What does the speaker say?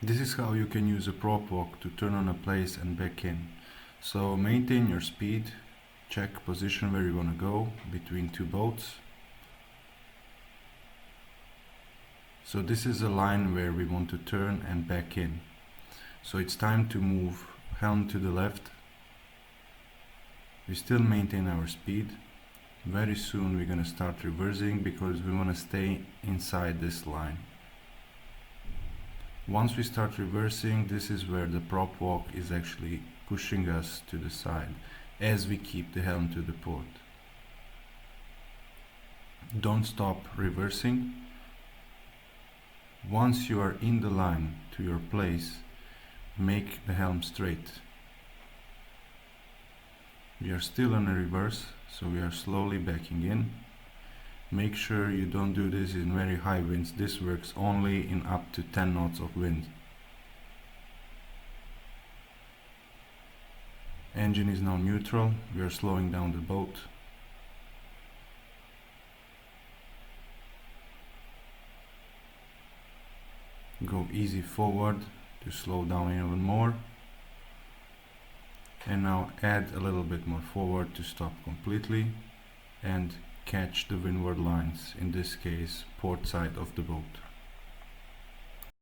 This is how you can use a prop walk to turn on a place and back in. So maintain your speed, check position where you want to go between two boats. So this is a line where we want to turn and back in. So it's time to move helm to the left. We still maintain our speed. Very soon we're going to start reversing because we want to stay inside this line. Once we start reversing, this is where the prop walk is actually pushing us to the side as we keep the helm to the port. Don't stop reversing. Once you are in the line to your place, make the helm straight. We are still on a reverse, so we are slowly backing in. Make sure you don't do this in very high winds. This works only in up to 10 knots of wind. Engine is now neutral. We are slowing down the boat. Go easy forward to slow down even more. And now add a little bit more forward to stop completely and catch the windward lines, in this case port side of the boat.